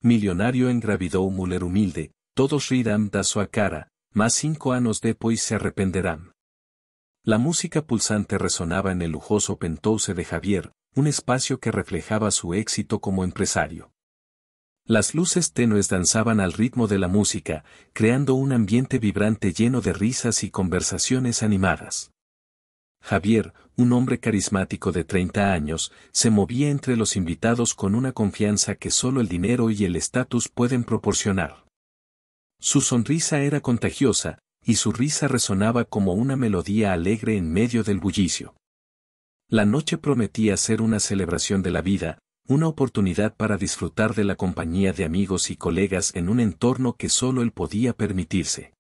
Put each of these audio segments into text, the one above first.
milionario engravidou mulher humilde, todos rirán da sua cara, mas 5 anos depois se arrependerán. La música pulsante resonaba en el lujoso penthouse de Javier, un espacio que reflejaba su éxito como empresario. Las luces tenues danzaban al ritmo de la música, creando un ambiente vibrante lleno de risas y conversaciones animadas. Javier, un hombre carismático de 30 años, se movía entre los invitados con una confianza que solo el dinero y el estatus pueden proporcionar. Su sonrisa era contagiosa, y su risa resonaba como una melodía alegre en medio del bullicio. La noche prometía ser una celebración de la vida, una oportunidad para disfrutar de la compañía de amigos y colegas en un entorno que solo él podía permitirse.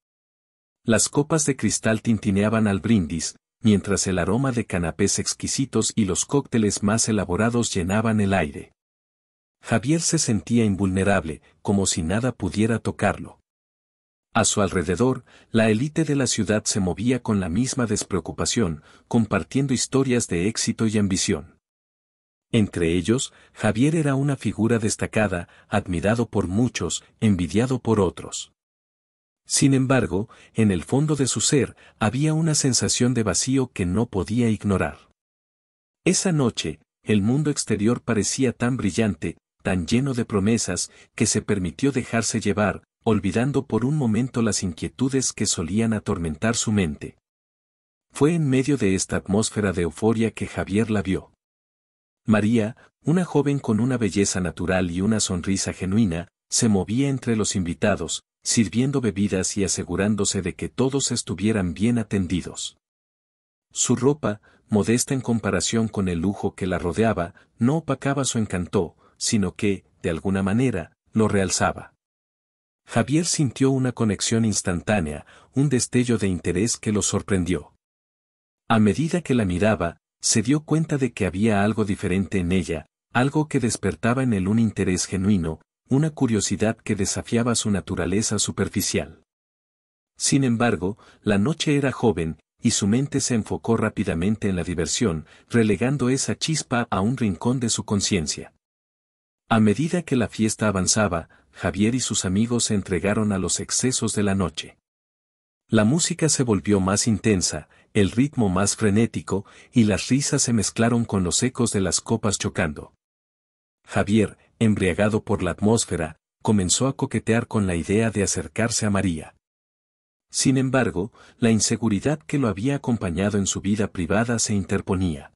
Las copas de cristal tintineaban al brindis, mientras el aroma de canapés exquisitos y los cócteles más elaborados llenaban el aire. Javier se sentía invulnerable, como si nada pudiera tocarlo. A su alrededor, la élite de la ciudad se movía con la misma despreocupación, compartiendo historias de éxito y ambición. Entre ellos, Javier era una figura destacada, admirado por muchos, envidiado por otros. Sin embargo, en el fondo de su ser, había una sensación de vacío que no podía ignorar. Esa noche, el mundo exterior parecía tan brillante, tan lleno de promesas, que se permitió dejarse llevar, olvidando por un momento las inquietudes que solían atormentar su mente. Fue en medio de esta atmósfera de euforia que Javier la vio. María, una joven con una belleza natural y una sonrisa genuina, se movía entre los invitados, sirviendo bebidas y asegurándose de que todos estuvieran bien atendidos. Su ropa, modesta en comparación con el lujo que la rodeaba, no opacaba su encanto, sino que, de alguna manera, lo realzaba. Javier sintió una conexión instantánea, un destello de interés que lo sorprendió. A medida que la miraba, se dio cuenta de que había algo diferente en ella, algo que despertaba en él un interés genuino, una curiosidad que desafiaba su naturaleza superficial. Sin embargo, la noche era joven, y su mente se enfocó rápidamente en la diversión, relegando esa chispa a un rincón de su conciencia. A medida que la fiesta avanzaba, Javier y sus amigos se entregaron a los excesos de la noche. La música se volvió más intensa, el ritmo más frenético, y las risas se mezclaron con los ecos de las copas chocando. Javier, embriagado por la atmósfera, comenzó a coquetear con la idea de acercarse a María. Sin embargo, la inseguridad que lo había acompañado en su vida privada se interponía.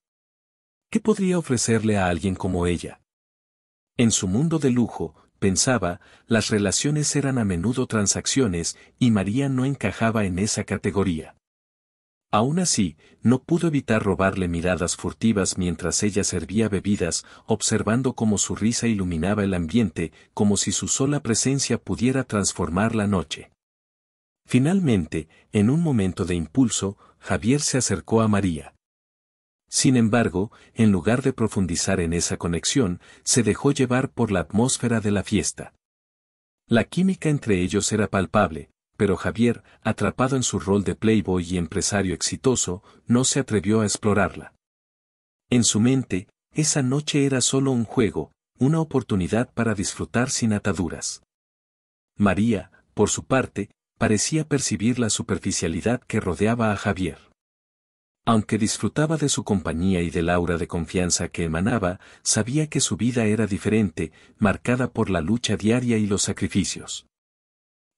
¿Qué podría ofrecerle a alguien como ella? En su mundo de lujo, pensaba, las relaciones eran a menudo transacciones, y María no encajaba en esa categoría. Aún así, no pudo evitar robarle miradas furtivas mientras ella servía bebidas, observando cómo su risa iluminaba el ambiente, como si su sola presencia pudiera transformar la noche. Finalmente, en un momento de impulso, Javier se acercó a María. Sin embargo, en lugar de profundizar en esa conexión, se dejó llevar por la atmósfera de la fiesta. La química entre ellos era palpable, pero Javier, atrapado en su rol de playboy y empresario exitoso, no se atrevió a explorarla. En su mente, esa noche era solo un juego, una oportunidad para disfrutar sin ataduras. María, por su parte, parecía percibir la superficialidad que rodeaba a Javier. Aunque disfrutaba de su compañía y del aura de confianza que emanaba, sabía que su vida era diferente, marcada por la lucha diaria y los sacrificios.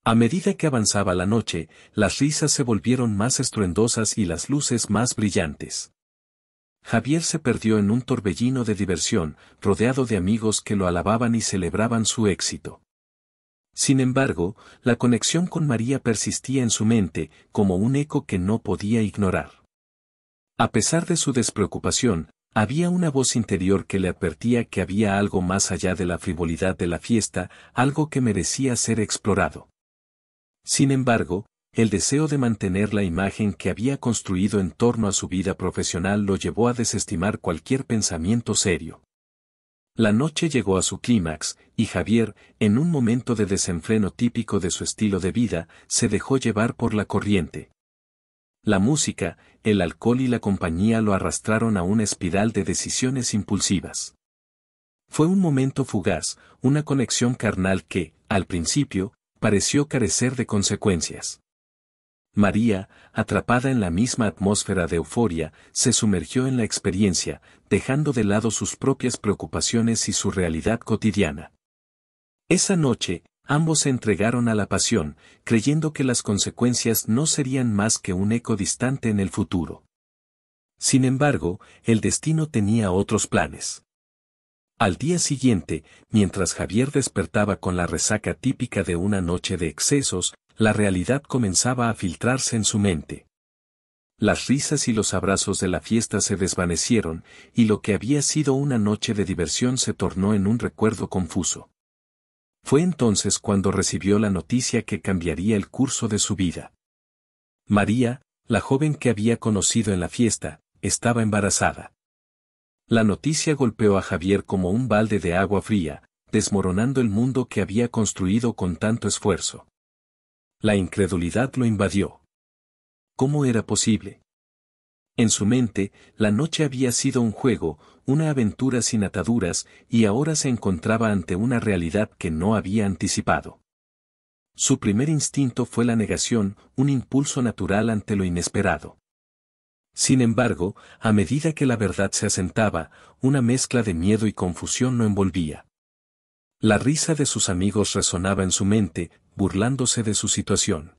A medida que avanzaba la noche, las risas se volvieron más estruendosas y las luces más brillantes. Javier se perdió en un torbellino de diversión, rodeado de amigos que lo alababan y celebraban su éxito. Sin embargo, la conexión con María persistía en su mente, como un eco que no podía ignorar. A pesar de su despreocupación, había una voz interior que le advertía que había algo más allá de la frivolidad de la fiesta, algo que merecía ser explorado. Sin embargo, el deseo de mantener la imagen que había construido en torno a su vida profesional lo llevó a desestimar cualquier pensamiento serio. La noche llegó a su clímax, y Javier, en un momento de desenfreno típico de su estilo de vida, se dejó llevar por la corriente. La música, el alcohol y la compañía lo arrastraron a una espiral de decisiones impulsivas. Fue un momento fugaz, una conexión carnal que, al principio, pareció carecer de consecuencias. María, atrapada en la misma atmósfera de euforia, se sumergió en la experiencia, dejando de lado sus propias preocupaciones y su realidad cotidiana. Esa noche, ambos se entregaron a la pasión, creyendo que las consecuencias no serían más que un eco distante en el futuro. Sin embargo, el destino tenía otros planes. Al día siguiente, mientras Javier despertaba con la resaca típica de una noche de excesos, la realidad comenzaba a filtrarse en su mente. Las risas y los abrazos de la fiesta se desvanecieron, y lo que había sido una noche de diversión se tornó en un recuerdo confuso. Fue entonces cuando recibió la noticia que cambiaría el curso de su vida. María, la joven que había conocido en la fiesta, estaba embarazada. La noticia golpeó a Javier como un balde de agua fría, desmoronando el mundo que había construido con tanto esfuerzo. La incredulidad lo invadió. ¿Cómo era posible? En su mente, la noche había sido un juego, una aventura sin ataduras, y ahora se encontraba ante una realidad que no había anticipado. Su primer instinto fue la negación, un impulso natural ante lo inesperado. Sin embargo, a medida que la verdad se asentaba, una mezcla de miedo y confusión lo envolvía. La risa de sus amigos resonaba en su mente, burlándose de su situación.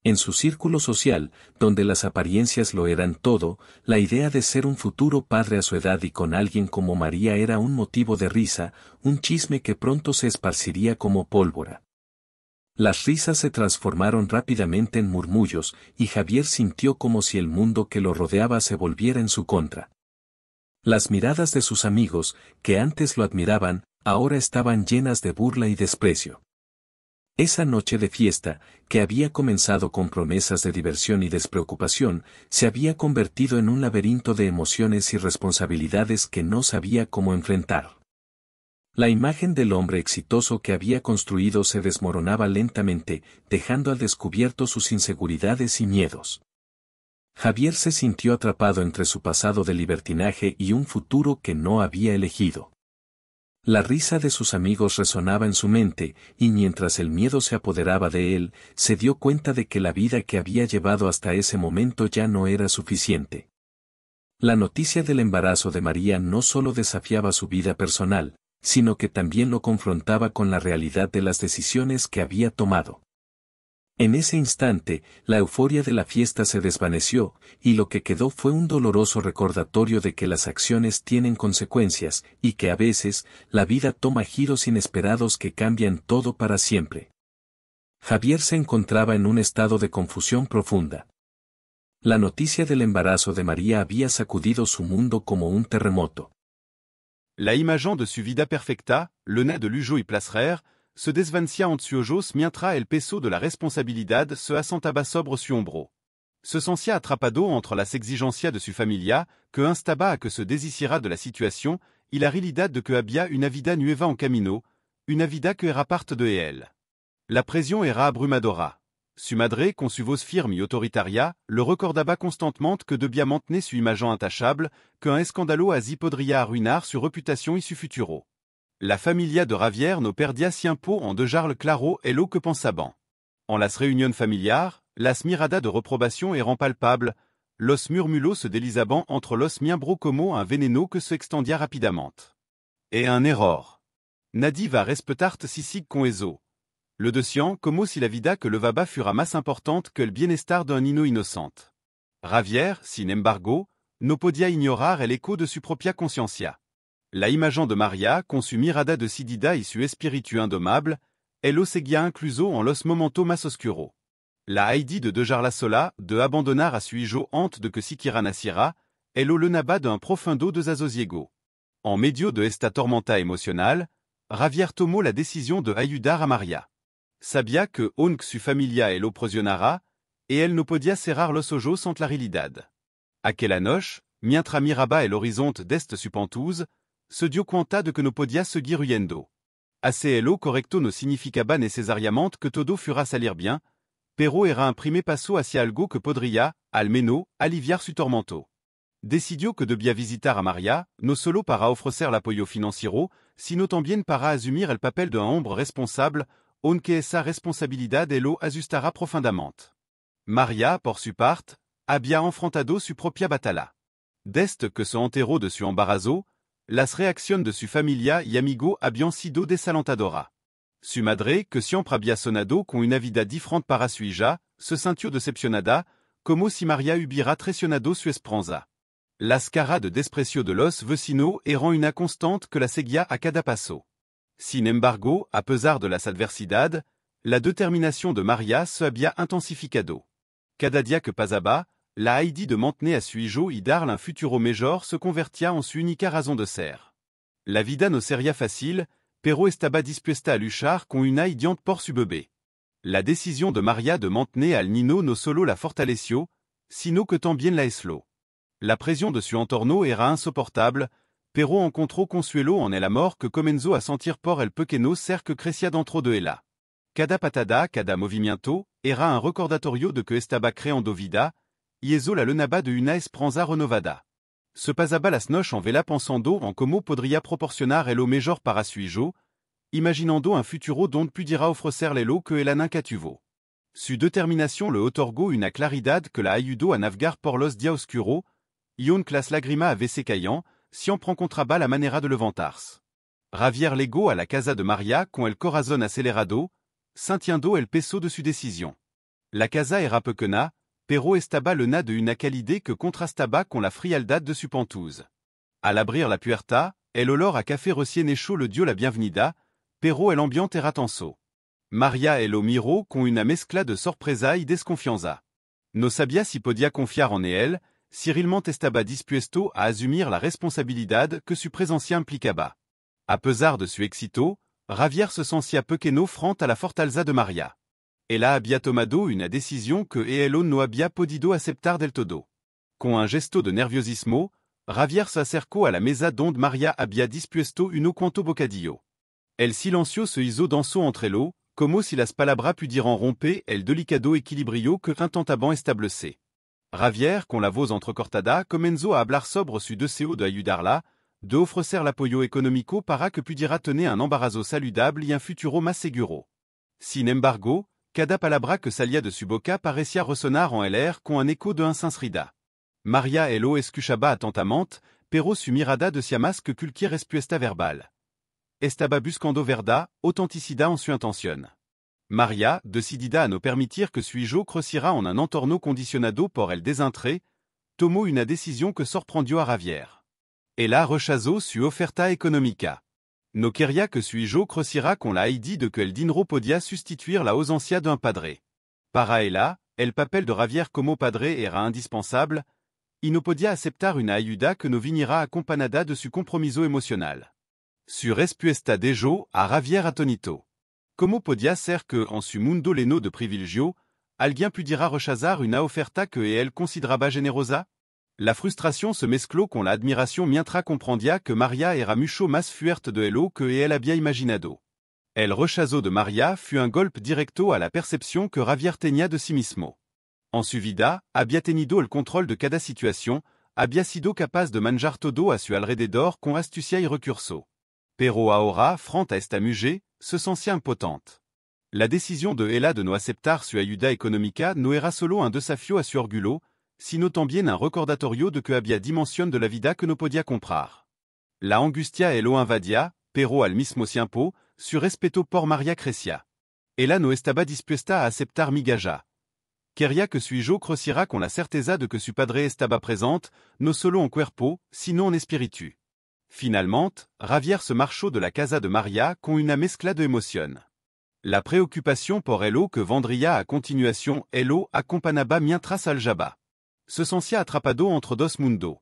En su círculo social, donde las apariencias lo eran todo, la idea de ser un futuro padre a su edad y con alguien como María era un motivo de risa, un chisme que pronto se esparciría como pólvora. Las risas se transformaron rápidamente en murmullos, y Javier sintió como si el mundo que lo rodeaba se volviera en su contra. Las miradas de sus amigos, que antes lo admiraban, ahora estaban llenas de burla y desprecio. Esa noche de fiesta, que había comenzado con promesas de diversión y despreocupación, se había convertido en un laberinto de emociones y responsabilidades que no sabía cómo enfrentar. La imagen del hombre exitoso que había construido se desmoronaba lentamente, dejando al descubierto sus inseguridades y miedos. Javier se sintió atrapado entre su pasado de libertinaje y un futuro que no había elegido. La risa de sus amigos resonaba en su mente, y mientras el miedo se apoderaba de él, se dio cuenta de que la vida que había llevado hasta ese momento ya no era suficiente. La noticia del embarazo de María no solo desafiaba su vida personal, sino que también lo confrontaba con la realidad de las decisiones que había tomado. En ese instante, la euforia de la fiesta se desvaneció, y lo que quedó fue un doloroso recordatorio de que las acciones tienen consecuencias, y que a veces, la vida toma giros inesperados que cambian todo para siempre. Javier se encontraba en un estado de confusión profunda. La noticia del embarazo de María había sacudido su mundo como un terremoto. La imagen de su vida perfecta, le nez de Lujo y Placerer, se desvanecia ansiojos mientras el peso de la responsabilidad se asentaba sobre su hombro. Se sentia atrapado entre las exigencias de su familia, que instaba a que se deshiciera de la situación, y la realidad de que había una vida nueva en camino, una vida que era parte de él. La presión era abrumadora. Su madre, con su voz firme y autoritaria, le recordaba constantement que debía mantener su imagen intachable, qu'un escandalo así podría arruinar su reputación y su futuro. La familia de Javier no perdía tiempo en dejarle claro el lo que pensaban. En las reuniones familiares, las miradas de reprobación eran palpables, los murmulos se deslizaban entre los miembros como un veneno que se extendía rapidamente. Et un error. Nadie va respetarte si sigue con eso. Le decían como si la vida que le vaba fuera más importante que el bienestar d'un niño inocente. Javier, sin embargo, no podía ignorar el eco de su propia conciencia. La imagen de María, con su mirada decidida y su espíritu indomable, elle lo seguía incluso en los momentos más oscuros. La Heidi de dejarla sola, de abandonar a su hijo antes de que siquiera naciera, elle lo lenaba d'un profundo desasosiego. En medio de esta tormenta emocional, Javier tomó la decisión de ayudar a María. Sabía que aunque su familia lo presionara, y él no podía cerrar los ojos ante la realidad. Aquella noche, mientras miraba el horizonte desde su pentouse, se dio cuenta de que no podía seguir huyendo. Hacerlo correcto no significaba necesariamente que todo fuera salir bien, pero era un primer paso hacia algo que podría, al menos, aliviar su tormento. Decidio que debía visitar a Maria, no solo para ofrecer el apoyo financiero, sino también para asumir el papel de un hombre responsable, aunque esa responsabilidad lo asustará profundamente. Maria, por su parte, había enfrentado su propia batalla. Desde que se enteró de su embarazo, las reacciones de su familia y amigo habían sido desalentadoras. Su madre, que siempre había sonado con una vida diferente para su hija, se sintió decepcionada, como si Maria hubiera traicionado su esperanza. Las caras de desprecio de los vecinos eran una constante que la seguía a cada paso. Sin embargo, a pesar de las adversidades, la determinación de Maria se había intensificado. Cada día que pasaba, la idea de mantener a su hijo y darle un futuro mejor se convertía en su única razón de ser. La vida no sería fácil, pero estaba dispuesta a luchar con una idiota por su bebé. La decisión de Maria de mantener al niño no solo la fortaleció, sino que también la aisló. La presión de su entorno era insoportable, pero encontró consuelo en el amor que comenzó a sentir por el pequeño ser que crecía dentro de ella. Cada patada, cada movimiento, era un recordatorio de que estaba creando vida, y eso la llenaba de una esperanza renovada. Se pasaba las noches en vela pensando en cómo podría proporcionar lo mejor para su hijo, imaginando un futuro donde pudiera ofrecerle lo que ella nunca tuvo. Su determinación le otorgó una claridad que la ayudó a navegar por los días oscuros, y aunque las lágrimas a veces caían, siempre encontraba la manera de levantarse. Javier llegó a la casa de Maria con el corazón acelerado, sintiendo el peso de su decisión. La casa era pequeña, pero estaba llena de una calidez que contrastaba con la frialdad de su pentouse. Al abrir la puerta, el olor a café recién hecho le dio la bienvenida, pero el ambiente era tenso. Maria lo miró con una mezcla de sorpresa y desconfianza. No sabía si podía confiar en él, si realmente estaba dispuesto a asumir la responsabilidad que su presencia implicaba. A pesar de su éxito, Javier se sentía pequeño frente a la fortaleza de Maria. Ella había tomado una decisión que él no había podido aceptar del todo. Con un gesto de nerviosismo, Javier se acercó a la mesa donde Maria había dispuesto un cuanto bocadillo. El silencio se hizo denso entre ellos, como si las palabras pudieran romper el delicado equilibrio que intentaban establecer. Javier, con la voz entrecortada, comenzó a hablar sobre su deseo de ayudarla, de ofrecer el apoyo económico para que pudiera tener un embarazo saludable y un futuro más seguro. Sin embargo, cada palabra que salía de su boca parecía resonar en el aire con un eco de insinceridad. Maria lo escuchaba atentamente, pero su mirada decía más que cualquier respuesta verbal. Estaba buscando verdad, autenticidad en su intención. Maria, decidida a no permitir que su hijo creciera en un entorno condicionado por el desinterés, tomó una decisión que sorprendió a Javier. Ella rechazó su oferta económica. No quería que su hijo creciera con la idea de que el dinero podía sustituir la ausencia de un padre. Para ella, el papel de Javier como padre era indispensable, y no podía aceptar una ayuda que no viniera acompañada de su compromiso emocional. Su respuesta dejó a Javier atónito. ¿Cómo podía ser que, en su mundo lleno de privilegio, alguien pudiera rechazar una oferta que él consideraba generosa? La frustración se mezcló con la admiración mientras comprendía que Maria era mucho más fuerte de lo que él había imaginado. El rechazo de Maria fue un golpe directo a la percepción que Javier tenía de sí mismo. En su vida, había tenido el control de cada situación, había sido capaz de manejar todo a su alrededor con astucia y recurso. Pero ahora, frente a esta mujer, se sentía impotente. La decisión de ella de no aceptar su ayuda económica no era solo un desafío a su orgullo, sino también un recordatorio de que había dimensión de la vida que no podía comprar. La angustia lo invadía, pero al mismo tiempo, su respeto por Maria crecía. Ella no estaba dispuesta a aceptar migaja. Quería que su hijo creciera con la certeza de que su padre estaba presente, no solo en cuerpo, sino en espíritu. Finalmente, Javier se marchó de la casa de Maria con una mezcla de emoción. La preocupación por lo que vendría a continuación lo acompañaba mientras aljaba. Se sentía atrapado entre dos mundos.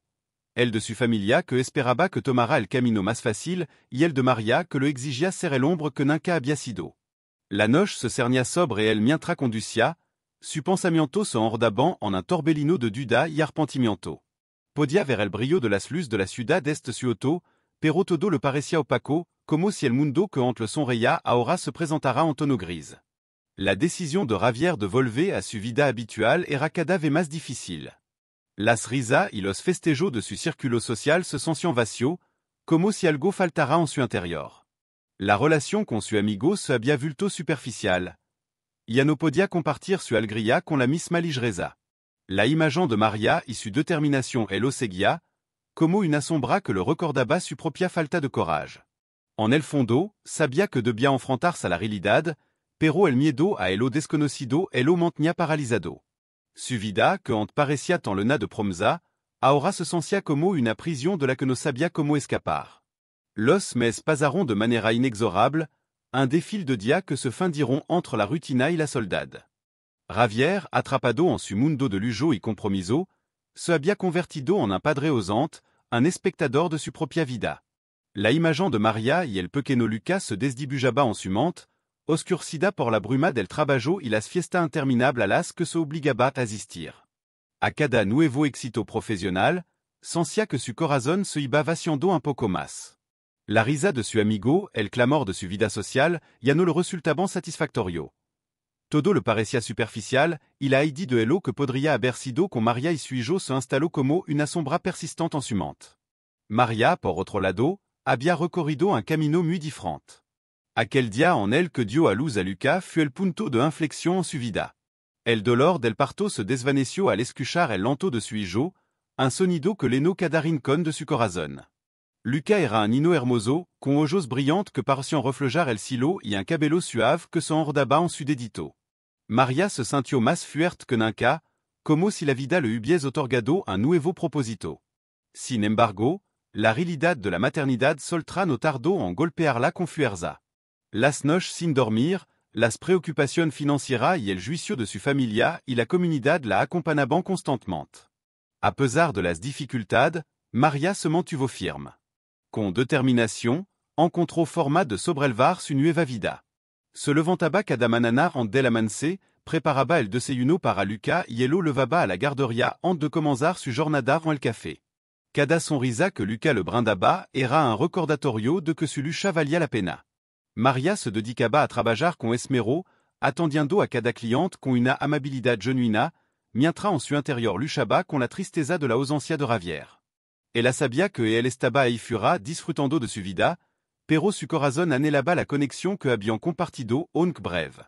El de su familia que esperaba que tomara el camino más fácil y el de Maria que lo exigía ser el hombre que nunca había sido. La noche se cernía sobre él mientras conducía, su pensamiento se enredaba en un torbellino de duda y arrepentimiento. Podía ver el brillo de las luces de la ciudad desde su auto, pero todo le parecía opaco, como si el mundo que entre sonreía ahora se presentara en tono gris. La decisión de Javier de volver a su vida habitual era cada vez más difícil. Las risa y los festejos de su círculo social se sentían vacío, como si algo faltara en su interior. La relation con su amigo se había vuelto superficial. Ya no podía compartir su alegría con la misma ligereza. La imagen de Maria y su determinación lo seguía, como una sombra que le recordaba su propia falta de courage. En el fondo, sabía que debía enfrentarse a la realidad, pero el miedo a lo desconocido lo mantenía paralizado. Su vida, que antes parecía tan llena de promesas, ahora se sentía como una prisión de la que no sabía cómo escapar. Los meses pasaron de manera inexorable, un défil de días que se fundiront entre la rutina y la soledad. Javier, atrapado en su mundo de lujo y compromiso, se había convertido en un padre ausente, un espectador de su propia vida. La imagen de Maria y el pequeño Lucas se desdibujaba en su mente, oscurcida por la bruma del trabajo y las fiestas interminables a las que se obligaba a asistir. A cada nuevo éxito profesional, sentía que su corazón se iba vaciando un poco más. La risa de su amigo, el clamor de su vida social, ya no le resultaban satisfactorio. Todo le parecía superficial, y la idea de lo que podría haber sido con Maria y su hijo se instaló como una sombra persistente en su mente. Maria, por otro lado, había recorrido un camino muy diferente. Aquel día en el que dio a luz a Lucas fue el punto de inflexión en su vida. El dolor del parto se desvaneció al escuchar el llanto de su hijo, un sonido que llenó cada rincón de su corazón. Lucas era un niño hermoso, con ojos brillantes que parecían reflejar el cielo y un cabello suave que se enredaba en su dedito. Maria se sintió más fuerte que nunca, como si la vida le hubiese otorgado un nuevo propósito. Sin embargo, la realidad de la maternidad soltra no tardó en golpearla con fuerza. Las noches sin dormir, las preocupaciones financieras y el juicio de su familia y la comunidad la acompañaban constantemente. A pesar de las dificultades, Maria se mantuvo firme. Con determinación, encontró forma de sobrelevar su nueva vida. Se levantaba cada mañana antes de amanece, preparaba el desayuno para Lucas y lo levaba a la guardería antes de comenzar su jornada en el café. Cada sonrisa que Lucas le brindaba era un recordatorio de que su lucha valía la pena. Maria se dedicaba a trabajar con esmero, atendiendo a cada cliente con una amabilidad genuina, mientras en su interior luchaba con la tristeza de la ausencia de Javier. Ella sabía que él estaba ahí fuera disfrutando de su vida, pero su corazón anhelaba la conexión que habían compartido aunque breve.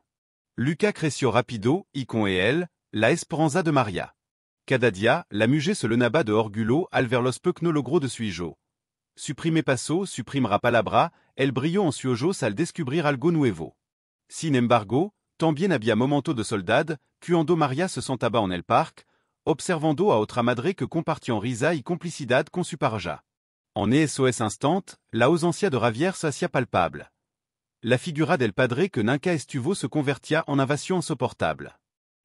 Lucas creció rápido y con él, la esperanza de Maria. Cada día, la mujer se llenaba de orgullo al ver los pequeños logros de su hijo. Su primer paso, su primera palabra, el brilló en su ojos al descubrir algo nuevo. Sin embargo, también había momentos de soledad, cuando Maria se sentaba en el parque, observando a otra madre que compartían risa y complicidad con su pareja. En esos instantes, la ausencia de Javier se hacía palpable. La figura del padre que nunca estuvo se convertía en una vacío insoportable.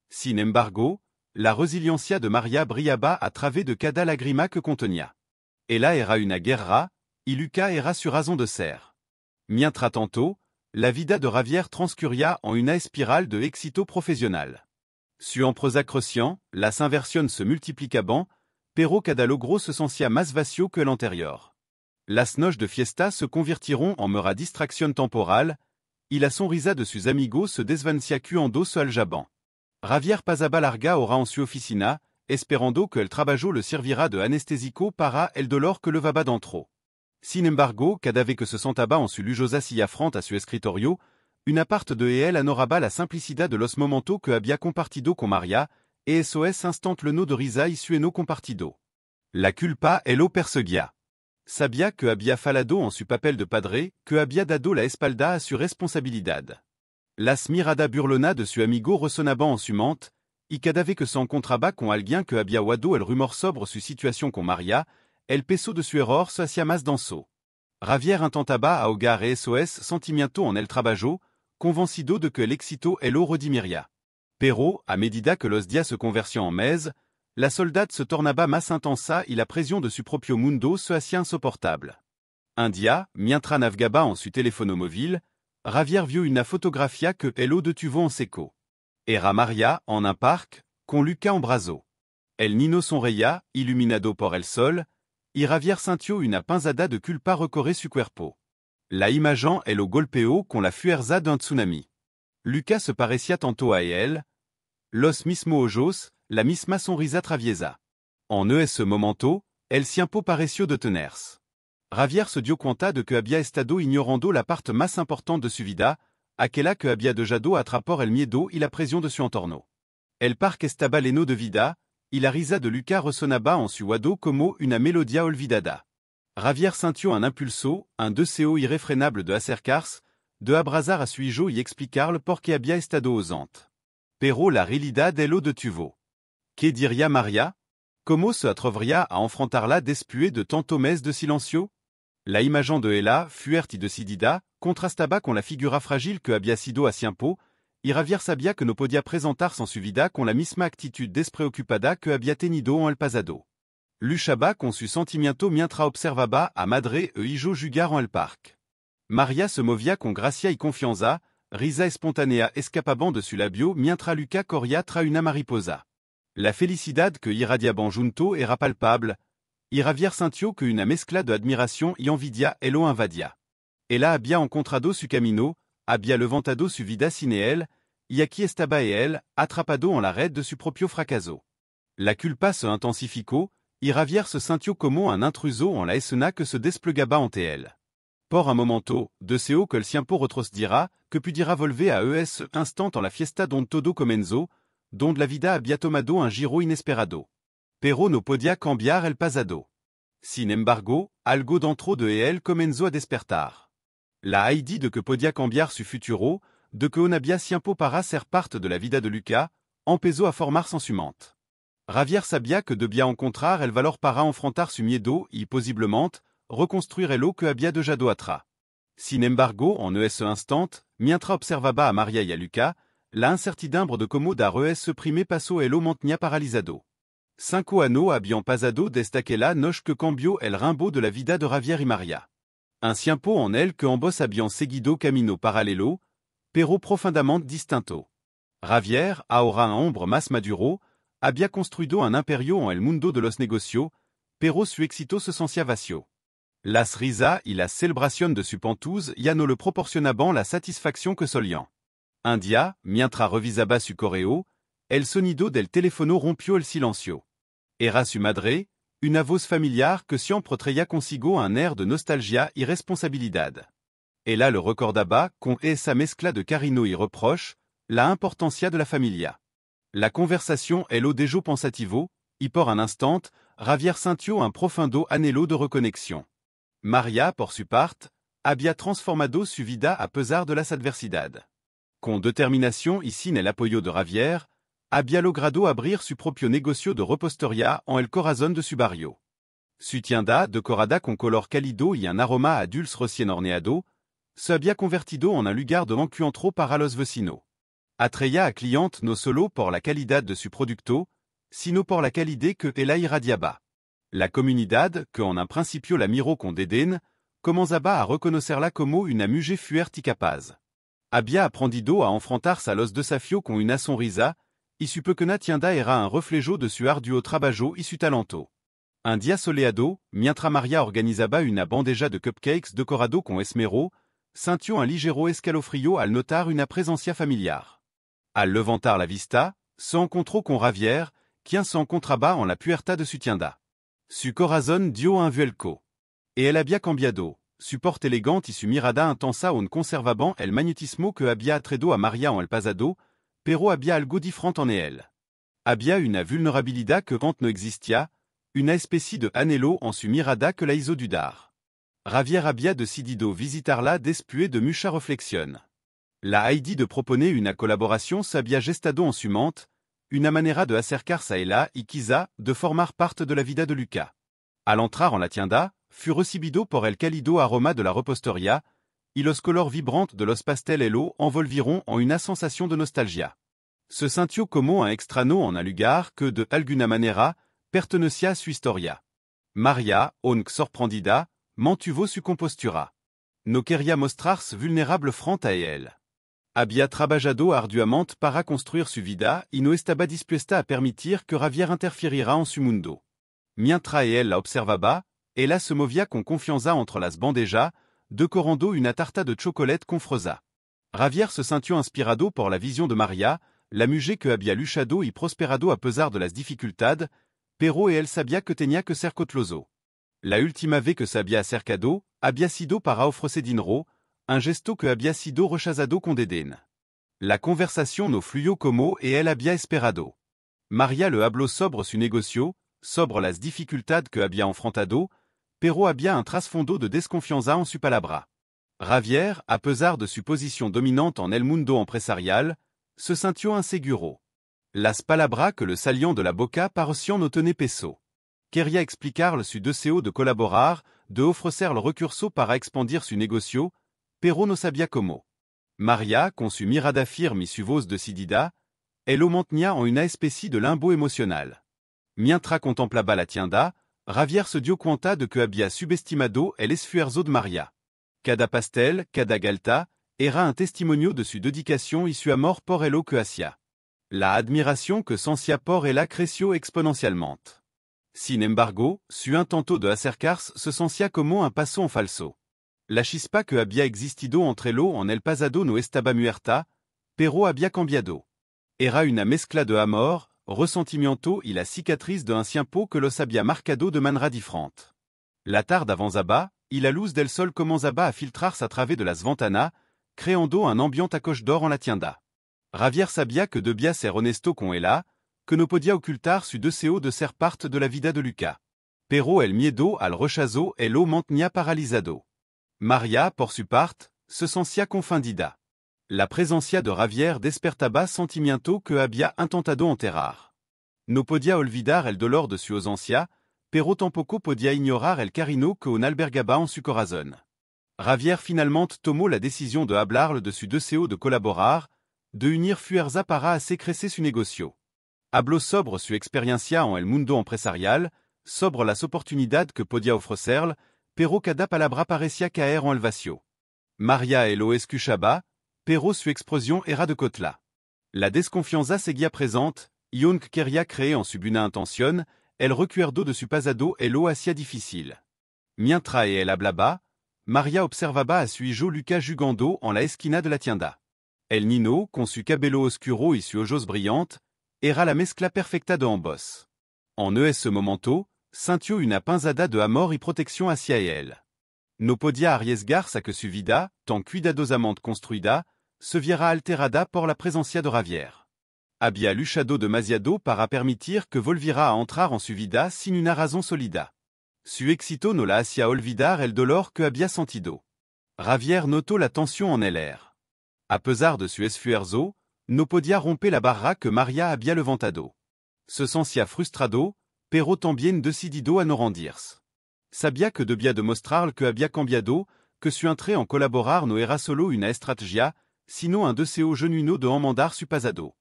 Sin embargo, la resiliencia de Maria brillaba a través de cada lágrima que contenía. Ella era una guerra, y Lucas era su razón de ser. Mientras tanto, la vida de Javier transcurría en una espiral de éxito profesional. Su empresa crecía, las inversiones se multiplicaban, pero cada logro se sentía más vacío que el anterior. Las noches de fiesta se convirtieron en mera distracción temporal, y la sonrisa de sus amigos se desvanecía cuando se aljaban. Javier pasaba larga hora en su oficina, esperando que el trabajo le servira de anestésico para el dolor que levaba dentro. Sin embargo, cada vez que se sentaba en su lujosa silla frente a su escritorio, una parte de él anoraba la simplicidad de los momentos que había compartido con Maria, y esos instantes llenos de risa y sueño compartido. La culpa lo perseguía. Sabía que había fallado en su papel de padre, que había dado la espalda a su responsabilidad. Las miradas burlonas de su amigo resonaban en su mente, y cada vez que se encontraba con alguien que había oído el rumor sobre su situación con Maria, el peso de su error se hacía más denso. Javier intentaba ahogar esos sentimientos en el trabajo, convencido de que el éxito lo redimiría. Pero, a medida que los días se convertían en meses, la soledad se tornaba más intensa y la presión de su propio mundo se hacía insoportable. Un día, mientras navegaba en su teléfono móvil, Javier vio una fotografía que lo detuvo en seco. Era Maria en un parque, con Lucas en brazos. El niño sonreía, iluminado por el sol, y Javier sintió una pinzada de culpa recorrer su cuerpo. La imagen lo golpeó con la fuerza d'un tsunami. Lucas se parecía tanto a él, los mismos ojos, la misma sonrisa traviesa. en esse momento, el tiempo pareció detenerse. Javier se dio cuenta de que había estado ignorando la parte más importante de su vida, aquella que había dejado atrapar el miedo y la presión de su entorno. El parque estaba lleno de vida, y la risa de Lucas resonaba en su oído como una melodia olvidada. Javier sintió un impulso, un deseo irréfrénable de acercarse, de abrazar a su hijo y explicarle por qué había estado ausente. Pero la realidad es lo detuvo. ¿Qué diría María? ¿Cómo se atrevería a enfrentarla después de tantos meses de silencio? La imagen de ella, fuerte y decidida, contrastaba con la figura frágil que había sido a tiempo, y Javier sabía que no podía presentarse en su vida con la misma actitud despreocupada que había tenido en el pasado. Luchaba con su sentimiento mientras observaba a madre e hijo jugar en el parque. María se movía con gracia y confianza, risa espontánea escapaba de su labio mientras Lucas corría tras una mariposa. La felicidad que irradiaban junto era palpable, y Javier sintió que una mezcla de admiración y envidia lo invadia. Ella había encontrado su camino, había levantado su vida sin él, y aquí estaba él, atrapado en la red de su propio fracaso. La culpa se intensificó, y Javier se sintió como un intruso en la escena que se desplegaba ante él. Por un momento, deseo que el tiempo retrocediera, que pudiera volver a ese instant en la fiesta donde todo comenzó, donde la vida había tomado un giro inesperado. Pero no podía cambiar el pasado. Sin embargo, algo dentro de él comenzó a despertar. La idea de que podía cambiar su futuro, de que on había tiempo para ser parte de la vida de Lucas, empezó a formarse en su mente. Javier sabía que debía encontrar el valor para enfrentar su miedo y, posiblemente, reconstruire lo que había dejado atrás. Sin embargo, en ese instant, mientras observaba a María y a Lucas, la incertidumbre de cómo dar ese primer paso lo mantenía paralizado. 5 años habían pasado desde aquella noche que cambió el rumbo de la vida de Javier y María. Un tiempo en el que ambos habían seguido camino paralelo, pero profundamente distinto. Javier, ahora un hombre más maduro, había construido un imperio en el mundo de los negocios, pero su éxito se sentía vacío. Las risas y las celebraciones de su pentouse ya no le proporcionaban la satisfacción que solían. Un día, mientras revisaba su correo, el sonido del teléfono rompió el silencio. Era su madre, una voz familiar que siempre traía consigo un air de nostalgia y responsabilidad. Ella le recordaba, con esa mezcla de cariño y reproche, la importancia de la familia. La conversation lo dejó pensativo, y por un instant, Javier sintió un profundo anhelo de reconexión. María, por su parte, había transformado su vida a pesar de las adversidades. Con determinación y sin el apoyo de Javier, había logrado abrir su propio negocio de repostería en el corazón de su barrio. Su tienda, decorada con color cálido y un aroma a dulce recién horneado, se había convertido en un lugar de encuentro para los vecinos. Atraía a clientes no solo por la calidad de su producto, sino por la calidad que ella irradiaba. La comunidad, que en un principio la miró con dédain, comenzaba a reconocerla como una mujer fuerte y capaz. Había aprendido a enfrentarse a los desafíos con una sonrisa, y su pequeña tienda era un reflejo de su arduo trabajo y su talento. Un día soleado, mientras María organizaba una bandeja de cupcakes decorado con esmero, sintió un ligero escalofrío al notar una presencia familiar. Al levantar la vista, se encontró con Javier, quien se encontraba en la puerta de su tienda. Su corazón dio un vuelco. Y él había cambiado. Su porte elegante y su mirada intensa aún conservaban el magnetismo que había atraído a María en el pasado, pero había algo diferente en él. Había una vulnerabilidad que antes no existía, una especie de anhelo en su mirada que la hizo dudar. Javier había decidido visitarla después de mucha reflexión. La idea de proponer una colaboración se había gestado en su mente, una manera de acercarse a ella y quizá de formar parte de la vida de Lucas. Al entrar en la tienda, fut recibido por el cálido aroma de la repostería, y los colores vibrantes de los pasteles envolvieron en una sensación de nostalgia. Se sintió como un extraño en un lugar que, de alguna manera, pertenecía a su historia. María, aunque sorprendida, mantuvo su compostura. No quería mostrarse vulnerable frente a él. Había trabajado arduamente para construir su vida y no estaba dispuesta a permitir que Javier interfiriera en su mundo. Mientras él la observaba, ella se movía con confianza entre las bandejas, decorando una tarta de chocolate con fresa. Javier se sintió inspirado por la vision de María, la mujer que había luchado y prosperado a pesar de las dificultades, Pero e el sabia que tenía que ser cotloso. La ultima vez que sabia acercado, había sido para ofrecer dinero, un gesto que había sido rechazado con desdén. La conversation no fluyó como et él había esperado. María le habló sobre su negocio, sobre las dificultades que había enfrentado, pero había un trasfondo de desconfianza en su palabra. Javier, a pesar de su position dominante en el mundo empresarial, se sintió inseguro. Las palabras que le salían de la boca parecían no tener peso. Quería explicar su deseo de colaborar, de ofrecer el recurso para expandir su negocio, pero no sabía cómo. María, con su mirada firme y su voz decidida, elle lo mantenía en una especie de limbo emocional. Mientras contemplaba la tienda, Javier se dio cuenta de que había subestimado el esfuerzo de María. Cada pastel, cada galta, era un testimonio de su dedicación y su amor por lo que hacía. La admiración que sentía por ella creció exponencialmente. Sin embargo, su intento de acercarse se sentía como un paso en falso. La chispa que había existido entre lo en el pasado no estaba muerta, pero había cambiado. Era una mezcla de amor, ressentimiento y la cicatriz de un tiempo que los había marcado de manera diferente. La tarde avanzaba, y la luz del sol comenzaba a filtrarse a través de las ventanas, creando un ambiente a coche d'or en la tienda. Javier sabía que debía ser honesto con ella, que no podía ocultar su deseo de ser parte de la vida de Luca. Pero el miedo al rechazo lo mantenía paralizado. María, por su parte, se sentía confundida. La presencia de Javier despertaba sentimiento que había intentado enterrar. No podía olvidar el dolor de su ausencia, pero tampoco podía ignorar el cariño que on albergaba en su corazón. Javier finalmente tomó la decisión de hablarle de su deseo de colaborar, de unir fuerzas para hacer crecer su negocio. Habló sobre su experiencia en el mundo empresarial, sobre las oportunidades que podía ofrecerle, pero cada palabra parecía caer en el vacío. María lo escuchaba, pero su expresión era de cotla. La desconfianza seguía presente, y aunque quería creer en su buena intención, el recuerdo de su pasado lo hacía difícil. Mientras él hablaba, María observaba a su hijo Luca jugando en la esquina de la tienda. El niño, con su cabello oscuro y su ojos brillantes, era la mezcla perfecta de ambos. En ese momento, sintió una pinzada de amor y protección hacia él. No podía arriesgarse a que su vida, tan cuidadosamente construida, se viera alterada por la presencia de Javier. Había luchado demasiado para permitir que volviera a entrar en su vida sin una razón sólida. Su éxito no la hacía olvidar el dolor que había sentido. Javier notó la tensión en el aire. A pesar de su esfuerzo, no podía romper la barra que María había levantado. Se sentía frustrado, pero también decidido a no rendirse. Sabía que debía demostrar que había cambiado, que su entrée en colaborar no era solo una estrategia, sino un deseo genuino de enmendar su pasado.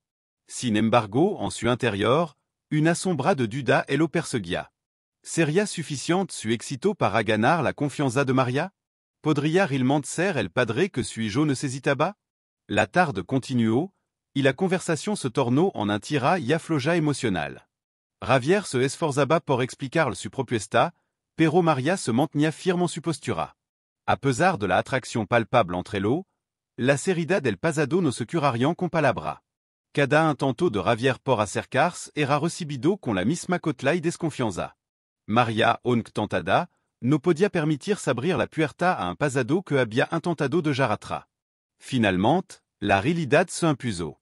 Sin embargo, en su interior, una sombra de duda lo perseguía. ¿Sería suficiente su éxito para ganar la confianza de María? ¿Podría realmente ser el padre que su hijo necesitaba? La tarde continuó, y la conversación se tornó en un tira y afloja emocional. Javier se esforzaba por explicar su propuesta, pero María se mantenía firme en su postura. A pesar de la atracción palpable entre ellos, la seriedad del pasado no se curaría con palabras. Cada intento de Javier por acercarse era recibido con la misma cotla y desconfianza. María, aunque tentada, no podía permitirse abrir la puerta a un pasado que había intentado dejar atrás. Finalmente, la realidad se impuso.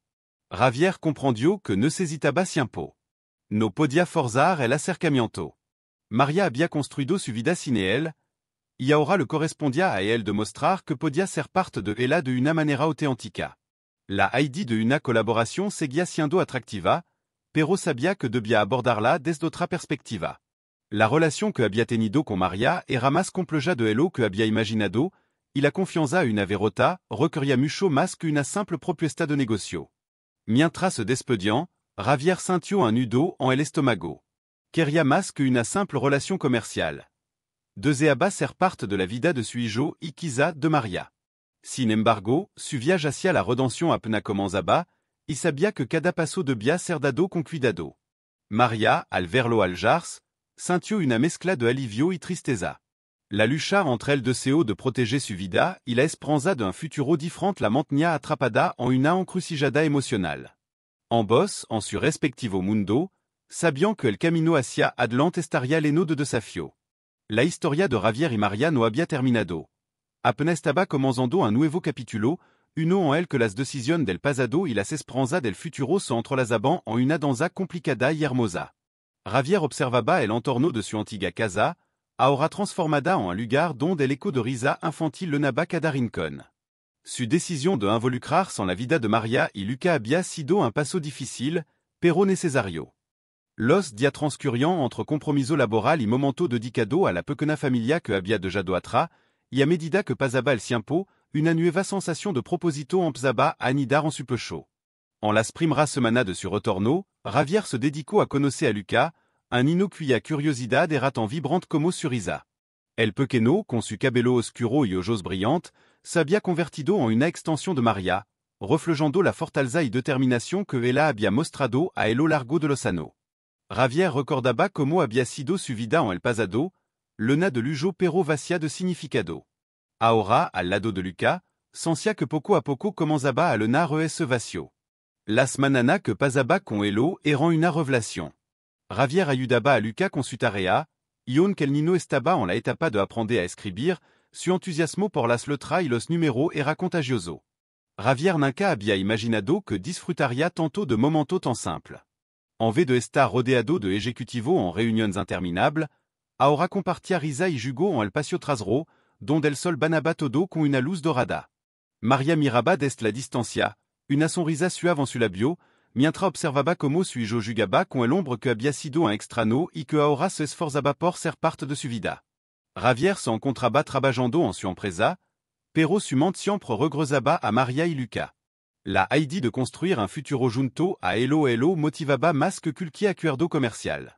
Javier comprendió que necesitaba tiempo. No podía forzar el acercamiento. María había construido su vida sin él, y ahora le correspondía a él demostrar que podía ser parte de ella de una manera auténtica. La idea de una colaboración seguía siendo atractiva, pero sabía que debía abordarla desde otra perspectiva. La relación que había tenido con María era más compleja de lo que había imaginado, y la confianza en una verota requería mucho más que una simple propuesta de negocio. Mientras se despedían, Javier sintió un nudo en el estómago. Quería más que una simple relación comercial. Deseaba ser parte de la vida de su hijo y quizá de María. Sin embargo, su viaje hacia la redención apenas comenzaba, y sabía que cada paso debía ser dado con cuidado. María, al verlo alejarse, sintió una mezcla de alivio y tristeza. La lucha entre el deseo de proteger su vida y la esperanza d'un futuro diferente la mantenía atrapada en una encrucijada emocional. Ambos, en su respectivo mundo, sabian que el camino hacia adelante estaría leno de desafio. La historia de Javier y María no había terminado. Apenas estaba comenzando un nuevo capítulo, uno en el que las decisiones del pasado y las esperanzas del futuro se entrelazaban en una danza complicada y hermosa. Javier observaba el entorno de su antigua casa, ahora transformada en un lugar donde el eco de risa infantil lenaba cada rincón. Su décision de involucrarse en la vida de María y Luca había sido un paso difícil, pero necesario. Los días transcurrieron entre compromiso laboral y momento dedicado a la pequeña familia que había dejado atrás, y a medida que pasaba el tiempo, una nueva sensación de propósito empezaba a anidar en su pecho. En las primeras semanas de su retorno, Javier se dedicó a conocer a Luca, un inocua curiosidad era tan vibrante como su risa. El pequeño, con su cabello oscuro y ojos brillantes, se había convertido en una extensión de María, reflejando la fortaleza y determinación que ella había mostrado a lo largo de los años. Javier recordaba cómo había sido su vida en el pasado, llena de lujo pero vacía de significado. Ahora, al lado de Luca, sentía que poco a poco comenzaba a llenar ese vacío. Las semanas que pasaba con Elo eran una revelación. Javier ayudaba a Luca con su tarea, y aunque el niño estaba en la etapa de aprender a escribir, su entusiasmo por las letras y los números era contagioso. Javier nunca había imaginado que disfrutaría tanto de momentos tan simples. En vez de estar rodeado de ejecutivos en reuniones interminables, ahora compartía risa y jugo en el patio trasero, donde el sol banaba todo con una luz dorada. María miraba desde la distancia, una sonrisa suave en su labio, mientras observaba cómo su hijo jugaba con el hombre que había sido un extraño y que ahora se esforzaba por ser parte de su vida. Javier se encontraba trabajando en su empresa, pero su mente siempre regresaba a María y Luca. La idea de construir un futuro junto a Elo motivaba más que cualquier acuerdo comercial.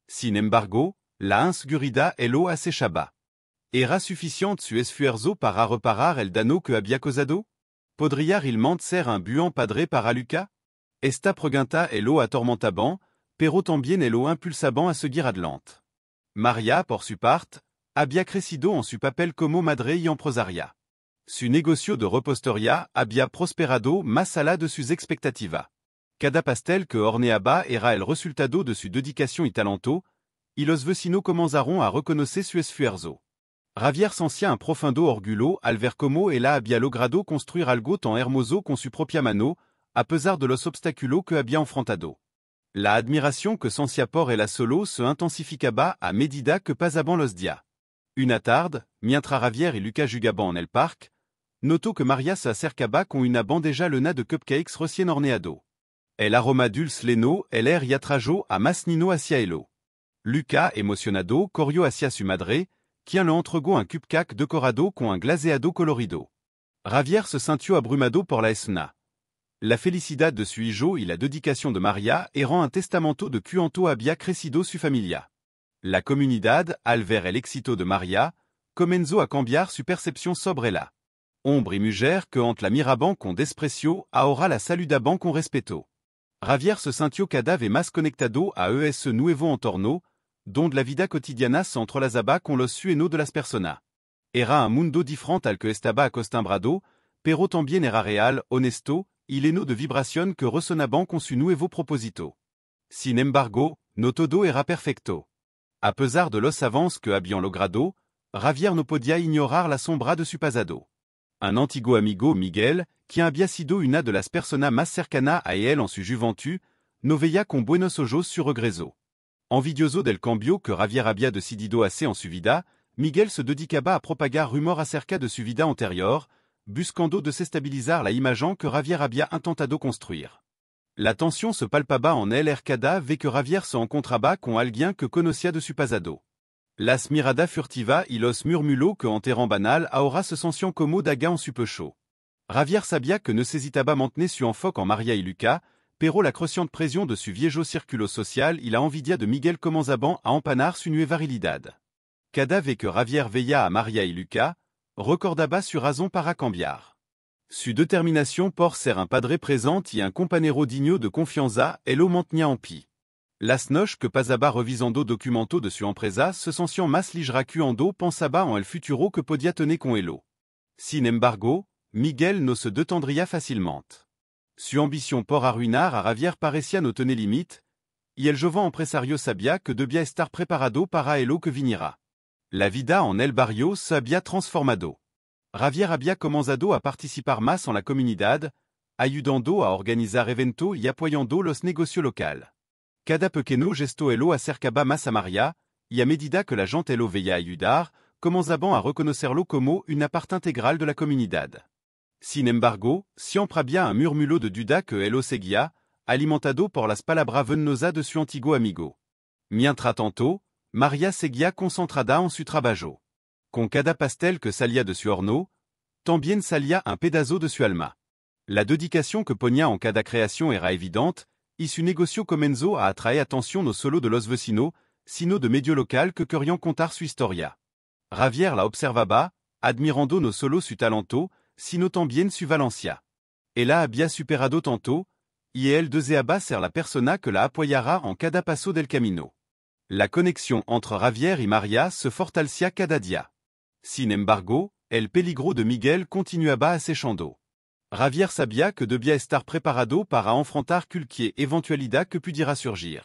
Sin embargo, la inseguridad lo acechaba. ¿Era suficiente su esfuerzo para reparar el daño que había causado? ¿Podría realmente ser un buen padre para Luca? Esta pregunta lo atormentaba, pero también lo impulsaba a seguir adelante. María, por su parte, había crecido en su papel como madre y empresaria. Su negocio de repostería había prosperado más allá de sus expectativas. Cada pastel que horneaba era el resultado de su dedicación y talento, y los vecinos comenzaron a reconocer su esfuerzo. Javier sentía un profundo orgullo al ver cómo ella había logrado construir algo tan hermoso con su propia mano, a pesar de los obstáculos que había enfrentado. La admiración que sentía por ella solo se intensificaba a medida que pasaban los días. Una tarde, mientras Javier y Luca jugaban en el parque, notó que María se acercaba con una bandeja llena de cupcakes recién horneados. El aroma dulce llenó el aire y atrajo a más niños hacia elo. Luca, emocionado, corrió hacia su madre, quien le entregó un cupcake decorado con un glaseado colorido. Javier se sintió abrumado por la escena. La felicidad de su hijo y la dedicación de María eran un testamento de cuánto había crecido su familia. La comunidad, al ver el éxito de María, comenzó a cambiar su percepción sobre ella. Hombre y mujer que ante la miraban con desprecio, ahora la saludaban con respeto. Javier se sintió cada vez más conectado a ese nuevo entorno, donde la vida cotidiana se entrelazaba con los sueños de las personas. Era un mundo diferente al que estaba acostumbrado, pero también era real, honesto, y lleno de vibración que resonaban con su nuevo propósito. Sin embargo, no todo era perfecto. A pesar de los avances que habían logrado, Javier no podía ignorar la sombra de su pasado. Un antiguo amigo, Miguel, quien había sido una de las personas más cercanas a él en su juventud, no veía con buenos ojos su regreso. Envidioso del cambio que Javier había decidido hacer en su vida, Miguel se dedicaba a propagar rumores acerca de su vida anterior, buscando desestabilizar la imagen que Javier había intentado construir. La tensión se palpaba en él cada vez que Javier se encontraba con alguien que conocía de su pasado. Las miradas furtivas y los murmulos que en terrain banal ahora se sentían como dagas en su pecho. Javier sabía que necesitaba mantener su enfoque en María y Luca, pero la creciente presión de su viejo círculo social y la envidia de Miguel comenzaban a empanar su nueva realidad. Cada vez que Javier veía a María y Luca, recordaba su razón para cambiar. Su determinación por ser un padre presente y un compañero digno de confianza lo mantenía en pie. Las noches que pasaba revisando documentos de su empresa se sentían más ligeras cuando pensaba en el futuro que podía tener con elo. Sin embargo, Miguel no se detendría fácilmente. Su ambition por arruinar a Javier parecía no tener límite, y el joven empresario sabia que debía estar preparado para lo que viniera. La vida en el barrio se había transformado. Javier había comenzado a participar más en la comunidad, ayudando a organizar eventos y apoyando los negocios locales. Cada pequeño gesto elo acercaba más a María, y a medida que la gente elo veía ayudar, comenzaban a reconocerlo como una parte integral de la comunidad. Sin embargo, siempre había un murmullo de duda que elo seguía, alimentado por las palabras venenosas de su antiguo amigo. Mientras tanto, María seguía concentrada en su trabajo. Con cada pastel que salía de su horno, también salía un pedazo de su alma. La dedicación que ponía en cada creación era evidente, y su negocio comenzó a atraer atención no solo de los vecinos, sino de medios locales que querían contar su historia. Javier la observaba, admirando no solo su talento, sino también su valencia. Ella había superado tanto, y él deseaba ser la persona que la apoyara en cada paso del camino. La conexión entre Javier y María se fortalecía cada día. Sin embargo, el peligro de Miguel continuaba acechando. Javier sabía que debía estar preparado para enfrentar cualquier eventualidad que pudiera surgir.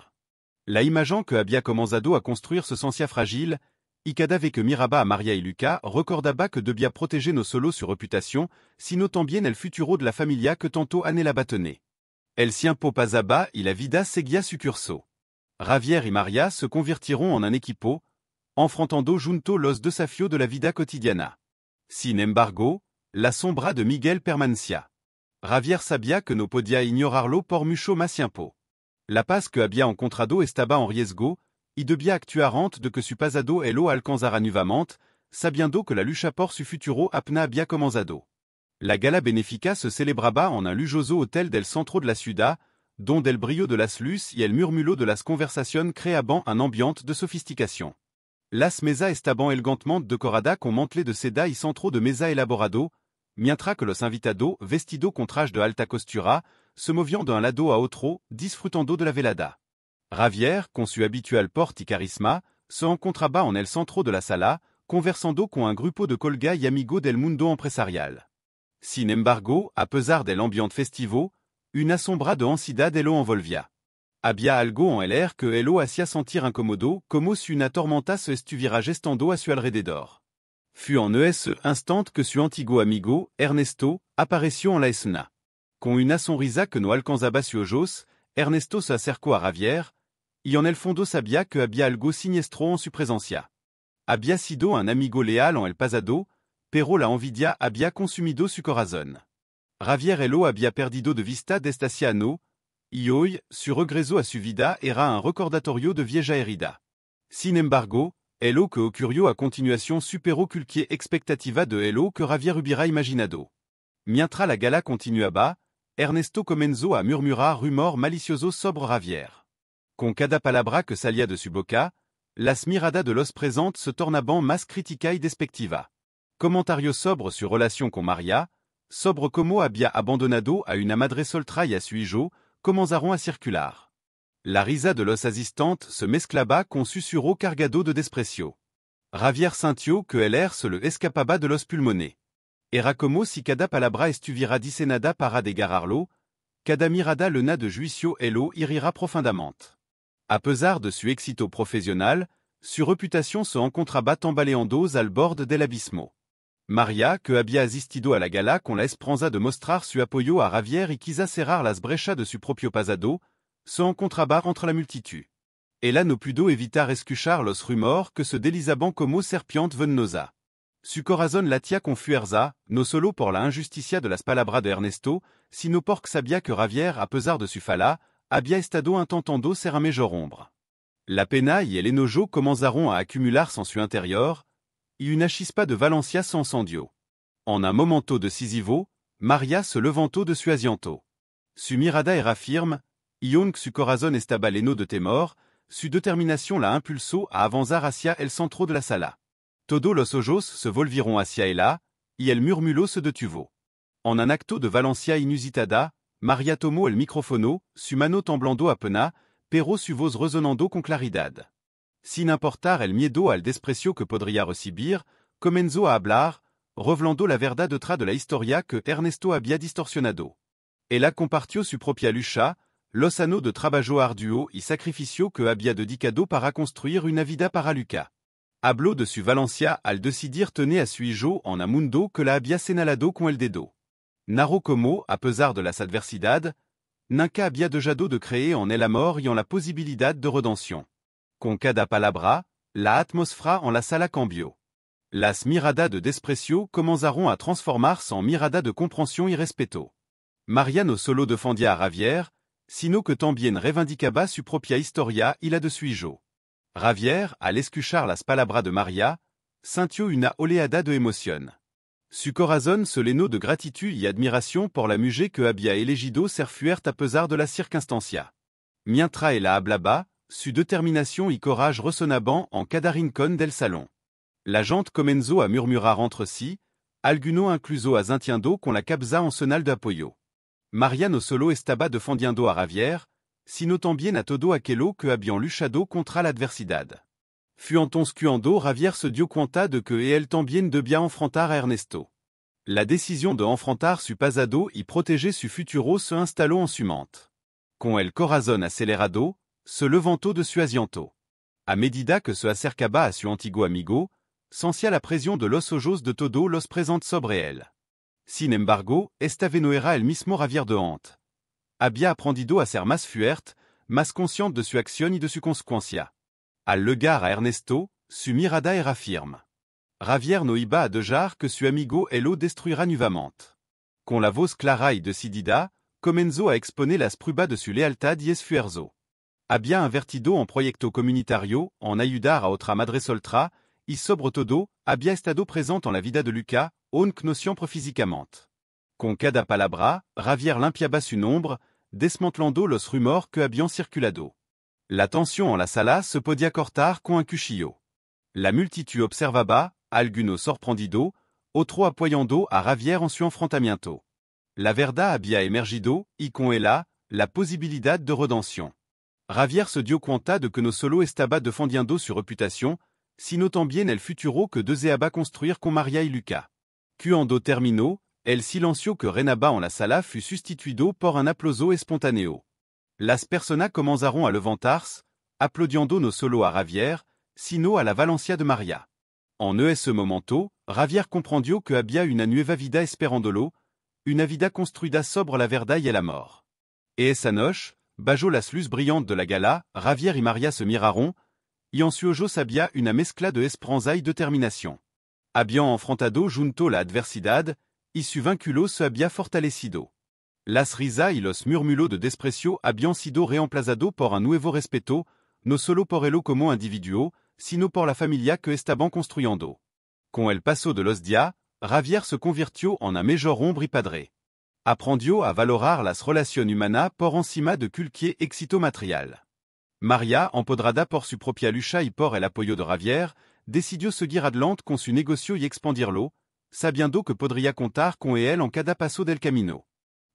La imagen que había comenzado a construir se sentia fragile, y cada vez que miraba a María y Lucas recordaba que debía proteger no solo su reputación, sino también el futuro de la familia que tanto anhelaba tener. El tiempo pasaba y la vida seguía su curso. Javier y María se convirtieron en un equipo, enfrentando juntos los desafíos de la vida cotidiana. Sin embargo, la sombra de Miguel permanecía. Javier sabía que no podía ignorarlo por mucho más tiempo. La paz que había encontrado estaba en riesgo, y debía actuar antes de que su pasado elo alcanzara nuevamente, sabiendo que la lucha por su futuro apenas había comenzado. La gala benéfica se celebraba en un lujoso hotel del centro de la ciudad, donde el brillo de las luces y el murmullo de las conversaciones creaban un ambiente de sofisticación. Las mesas estaban elegantemente decoradas con manteles de seda y centros de mesa elaborado, mientras que los invitados, vestidos con trajes de alta costura, se movían d'un lado a otro, disfrutando de la velada. Javier, con su habitual porte y carisma, se encontraba en el centro de la sala, conversando con un grupo de colegas y amigos del mundo empresarial. Sin embargo, a pesar del ambiente festivo, una sombra de ansiedad lo envolvía. Había algo en el aire que lo hacía sentir incómodo, como si una tormenta se estuviera gestando a su alrededor. Fut en ese instant que su antiguo amigo, Ernesto, apareció en la escena. Con una sonrisa que no alcanzaba sus ojos, Ernesto se acercó a Javier, y en el fondo sabía que había algo siniestro en su presencia. Había sido un amigo leal en el pasado, pero la envidia había consumido su corazón. Javier elo había perdido de vista desde hacía no, y hoy, su regreso a su vida era un recordatorio de vieja herida. Sin embargo, elo que ocurrió a continuación superó cualquier expectativa de elo que Javier hubiera imaginado. Mientras la gala continuaba, Ernesto comenzó a murmurar rumores maliciosos sobre Javier. Con cada palabra que salía de su boca, las miradas de los presentes se tornaban más críticas y despectivas. Comentarios sobre su relación con María, sobre cómo había abandonado a una madre soltera y a su hijo, comenzaron a circular. La risa de los asistentes se mezclaba con susurros cargados de desprecio. Javier sintió que el aire se le escapaba de los pulmones. Era como si cada palabra estuviera diseñada para desgarrarlo, cada mirada llena de juicio lo hirira profundamente. A pesar de su éxito profesional, su reputación se encontraba tambaleando al borde del abismo. María, que había asistido a la gala con la esperanza de mostrar su apoyo a Javier y quizás cerrar las brechas de su propio pasado, se encontraba entre la multitud. Ella no pudo evitar escuchar los rumores que se deslizaban como serpientes venenosas. Su corazón latía con fuerza, no solo por la injusticia de las palabras de Ernesto, sino porque sabía que Javier, a pesar de su fala, había estado intentando ser un mejor hombre. La pena y el enojo comenzaron a acumularse en su interior, y una chispa de Valencia se encendió. En un momento decisivo, María se levantó de su asiento. Su mirada era firme, y aunque su corazón estaba lleno de temor, su determinación la impulsó a avanzar hacia el centro de la sala. Todos los ojos se volvieron hacia ella, y el murmullo se detuvo. En un acto de Valencia inusitada, María tomó el micrófono, su mano temblando apenas, pero su voz resonando con claridad. Sin importar el miedo al desprecio que podría recibir, comenzó a hablar, revelando la verdad detrás de la historia que Ernesto había distorsionado. Ella compartió su propia lucha, los anno de trabajo arduo y sacrificio que había dedicado para construir una vida para Luca. Habló de su Valencia al decidir tener a su hijo en un mundo que la había señalado con el dedo. Narró como, a pesar de las adversidad, nunca había dejado de creer en el amor y en la posibilidad de redención. Con cada palabra, la atmósfera en la sala cambió. Las miradas de desprecio comenzaron a transformarse en miradas de comprensión y respeto. María no solo defendía a Javier, sino que también reivindicaba su propia historia y la de su hijo. Javier, al escuchar las palabras de María, sintió una oleada de emoción. Su corazón se llenó de gratitud y admiración por la mujer que había elegido ser fuerte a pesar de la circunstancia. Mientras ella hablaba, su determinación y courage resonaban en cada rincón del salón. La gente comenzó a murmurar entre sí, alguno incluso asintiendo con la cabeza en señal de apoyo. María no solo estaba defendiendo a Javier, sino también a todo aquello que habían luchado contra la adversidad. Fue entonces cuando Javier se dio cuenta de que él también debía enfrentar a Ernesto. La decisión de enfrentar su pasado y proteger su futuro se instaló en su mente. Con el corazón acelerado, se levantó de su asiento. A medida que se acercaba a su antiguo amigo, sentía la presión de los ojos de todos los presentes sobre él. Sin embargo, esta no era el mismo Javier de antes. Había aprendido a ser más fuerte, más consciente de su acción y de su consecuencia. Al llegar a Ernesto, su mirada era firme. Javier no iba a dejar que su amigo lo destruira nuevamente. Con la voz clara y decidida, comenzó a exponer las pruebas de su lealtad y esfuerzo. Había invertido en proyecto comunitario, en ayudar a otra madre soltera, y sobre todo, había estado presente en la vida de Luca, aunque no siempre físicamente. Con cada palabra, Javier limpiaba su nombre, desmantelando los rumores que habían circulado. La tensión en la sala se podía cortar con un cuchillo. La multitud observaba, algunos sorprendido, otros apoyando a Javier en su enfrentamiento. La verdad había emergido, y con ella, la posibilidad de redención. Javier se dio cuenta de que no solo estaba defendiendo su reputación, sino también el futuro que deseaba construir con María y Luca. Cuando terminó, el silencio que reinaba en la sala fut sustituido por un aplauso espontáneo. Las personas comenzaron a levantarse, aplaudiendo no solo a Javier, sino a la Valencia de María. En ese momento, Javier comprendió que había una nueva vida esperándolo, una vida construida sobre la verdad y el amor. Et esa noche, bajo las luces brillantes de la gala, Javier y María se miraron, y en su ojos había una mezcla de esperanza y determinación. Habían enfrentado junto la adversidad, y su vínculo se había fortalecido. Las risas y los murmulos de desprecio habían sido reemplazados por un nuevo respeto, no solo por él como individuo, sino por la familia que estaban construyendo. Con el paso de los días, Javier se convirtió en un mejor hombre y padre. Aprendió a valorar las relaciones humanas por encima de cualquier éxito material. María, empoderada por su propia lucha y por el apoyo de Javier, decidió seguir adelante con su negocio y expandirlo, sabiendo que podría contar con él en cada paso del camino.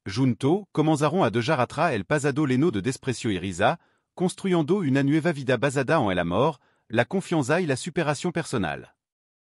Juntos, comenzaron a dejar atrás el pasado lleno de desprecio y risa, construyendo una nueva vida basada en el amor, la confianza y la superación personal.